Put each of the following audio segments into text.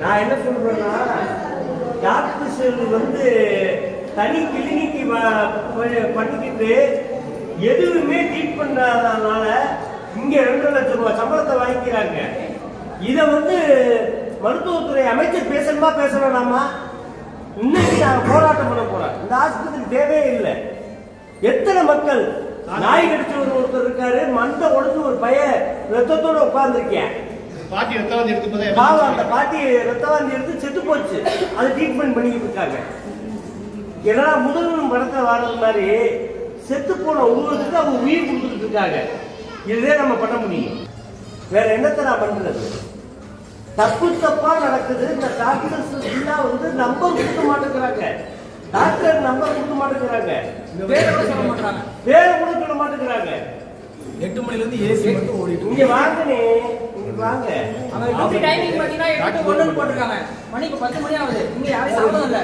நான் என்ன சொல்றேன்னா, டாக்டர்ஸ் வந்து தனி கிளினிக்கு பண்ணிக்கிட்டு எதுவுமே ட்ரீட் பண்ணாதனால இங்க 2 லட்சம் ரூபாய் சம்பளத்தை வாங்கிக்கிறாங்க. இதை வந்து மருத்துவத்துறை அமைச்சர் பேசணுமா? இன்னைக்கு நான் போராட்டம் பண்ண போறேன். இந்த ஆஸ்பத்திரி தேவையே இல்லை. எத்தனை மக்கள் நாய் கடிச்சு ஒருத்தர் இருக்காரு, மண்டை உடஞ்சு ஒரு பையன் ரத்தத்தோட உட்கார்ந்துருக்கேன். அந்த பாட்டி ரத்தவாந்தி எடுத்து செத்து போச்சு. அதை ட்ரீட்மெண்ட் பண்ணிக்கிட்டு இருக்காங்க. ஏன்னா முதல்வன் படத்துல வாழ்றது மாதிரி செத்து போன உருவத்துக்கு அவங்க உயிர் கொடுத்துட்டு இருக்காங்க. இதுவே நம்ம பண்ண முடியும். வேற என்னத்தை நான் பண்றது? தப்பா நடக்குது. இந்த டாக்டர்ஸ் வந்து நம்பர் கொடுக்க மாட்டேங்கிறாங்க. டாக்டர் நம்பர் கொடுக்க மாட்டேங்கிறாங்க. வேற கூட சொல்ல மாட்டேங்கிறாங்க. 8 மணிலேருந்து ஏசி மட்டும் ஓடிட்டு இங்க வாங்கனே, இங்க வாங்க. அவங்க டைமிங் பாத்தீங்கன்னா 8:01 போட்டுருக்காங்க. மணி இப்ப 10 மணி ஆகுது. இங்க யாரும் சாப்பிடல இல்ல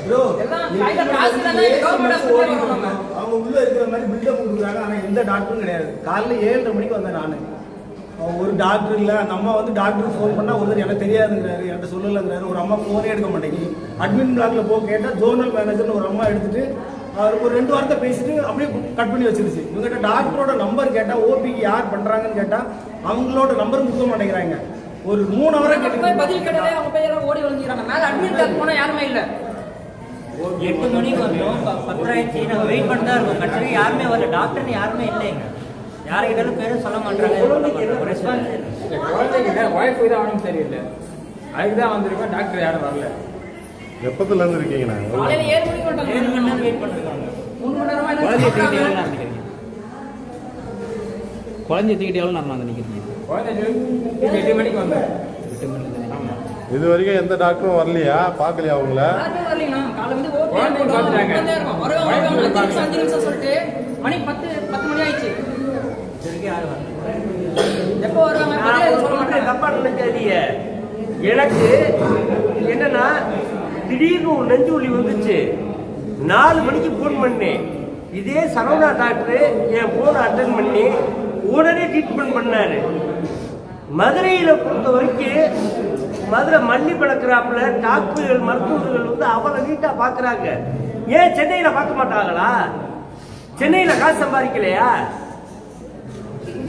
ப்ரோ. எல்லாம் கையில காசு இல்ல. கவர்மெண்ட் ஹாஸ்பிடல் போறாங்க. அவங்க உள்ள இருக்கிற மாதிரி பில்டப் கொடுக்குறாங்க. ஆனா எந்த டாக்டரும் கிடையாது. காலைல 7:30 மணிக்கு வந்தேன் நானு. ஒரு டாக்டர் இல்லை. அந்த அம்மா வந்து டாக்டருக்கு ஃபோன் பண்ணால் ஒருத்தர் எனக்கு தெரியாதுங்கிறாரு, என்கிட்ட சொல்லலைங்கிறாரு. ஒரு அம்மா ஃபோனே எடுக்க மாட்டேங்குது. அட்மின் பிளாக்ல போக கேட்டால் ஜோனல் மேனேஜர்னு ஒரு அம்மா எடுத்துட்டு அவருக்கு ஒரு 2 வாரத்தை பேசிட்டு அப்படியே கட் பண்ணி வச்சிருச்சு. இவங்ககிட்ட டாக்டரோட நம்பர் கேட்டால் ஓபிக்கு யார் பண்ணுறாங்கன்னு கேட்டால் அவங்களோட நம்பர் கொடுக்க மாட்டேங்கிறாங்க. ஒரு 3 ஹவரா கேட்டு பதில் கேட்டாலே அவங்க பேரெல்லாம் ஓடி வந்துக்கிறாங்க. மேலே அட்மின் பிளாக் போனால் யாருமே இல்லை. 8 மணிக்கு வந்தோம், 10 ஆயிடுச்சு. நாங்கள் வெயிட் பண்ணி தான் இருக்கோம். கடைசியாக யாருமே வரல. டாக்டர்னு யாருமே இல்லைங்க. யாருக்கிட்டாலும் பேரும் சொல்ல மாட்டாங்க. ரெஸ்பான்ஸ் இல்லை. குழந்தைகிட்ட ஒய்ஃபை தான் அவனும் சரியில்லை. அதுக்கு தான் வந்திருக்கோம். டாக்டர் யாரும் வரல. எப்பத்துல இருந்து இருக்கீங்க? காலையில 7 மணிக்கு வந்தாங்க. 7 மணி நேரம் வெயிட் பண்ணிருக்காங்க. 3 மணி நேரமா குழந்தை தூக்கிட்டு எவ்வளோ நேரம் நினைக்கிறீங்க? குழந்தை 8 மணிக்கு வந்தேன். 8 மணிக்கு. ஆமாம். இது வரைக்கும் எந்த டாக்டரும் வரலையா? பார்க்கலையா அவங்கள? காலை வந்து வருவாங்க 5 நிமிஷம் சொல்லிட்டு மணி 10 மணி ஆயிடுச்சு. எப்போ வருவாங்க? தப்பா நினைக்காதீங்க. எனக்கு என்னன்னா திடீர்னு ஒரு நெஞ்சு வலி வந்துச்சு. 4 மணிக்கு போன் பண்ணேன். இதே சரவணா டாக்டர் என் போனை அட்டன் பண்ணி உடனே ட்ரீட்மெண்ட் பண்ணாரு. மதுரையில பொறுத்த வரைக்கும் மதுரை மல்லி பழக்கிறாப்புல டாக்டர்கள் மருத்துவர்கள் வந்து அவ்வளவு நீட்டா பாக்குறாங்க. ஏன் சென்னையில பார்க்க மாட்டாங்களா? சென்னையில காசு சம்பாதிக்கலையா?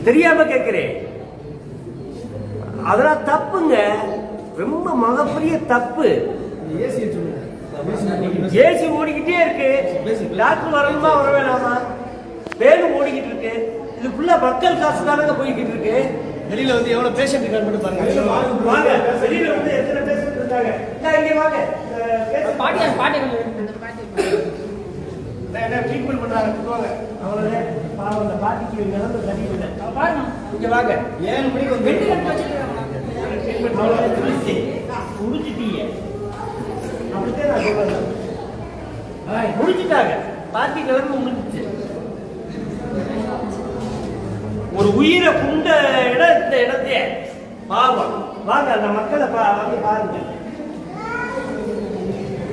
தெரியாம கேட்கிறேன். அதெல்லாம் தப்புங்க, ரொம்ப மிகப்பெரிய தப்பு. ஏசி ஓடிக்கிட்டே இருக்கு. டாக்டர் வரணுமா வர வேணாமா? பேரும் ஓடிக்கிட்டு இருக்கு. இது ஃபுல்லா மக்கள் காசு தானங்க போய்கிட்டு இருக்கு. வெளியில வந்து எவ்வளவு பேஷண்ட் இருக்காங்க மட்டும் பாருங்க. வாங்க, வெளியில வந்து எத்தனை பேஷண்ட் இருக்காங்க. இங்க வாங்க. பாட்டி ட்ரீட்மெண்ட் பண்றாங்க. வாங்க. அவங்களே பாவம், அந்த பாட்டிக்கு நிலந்து சரியில்லை. பாருங்க, இங்க வாங்க. 7 மணிக்கு வந்து ட்ரீட்மெண்ட் அவ்வளோ முடிச்சிட்டீங்க. அப்படித்தான் நான் சொல்றேன். முடிச்சுட்டாங்க. பாட்டி நிலந்து முடிஞ்சிச்சு. ஒரு உயிரை குண்ட இடம் இந்த இடத்தையே பாவம். வாங்க, அந்த மக்களை வந்து பாருங்க.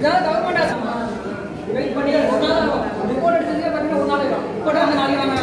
கவர்மெண்ட் வெயிட் பண்ணி ஒரு நாள் ரிப்போர்ட் எடுத்ததுக்கே பார்த்தீங்கன்னா ஒரு நாள் ஆகும். இப்போ வந்து நாளைக்கு வாங்க.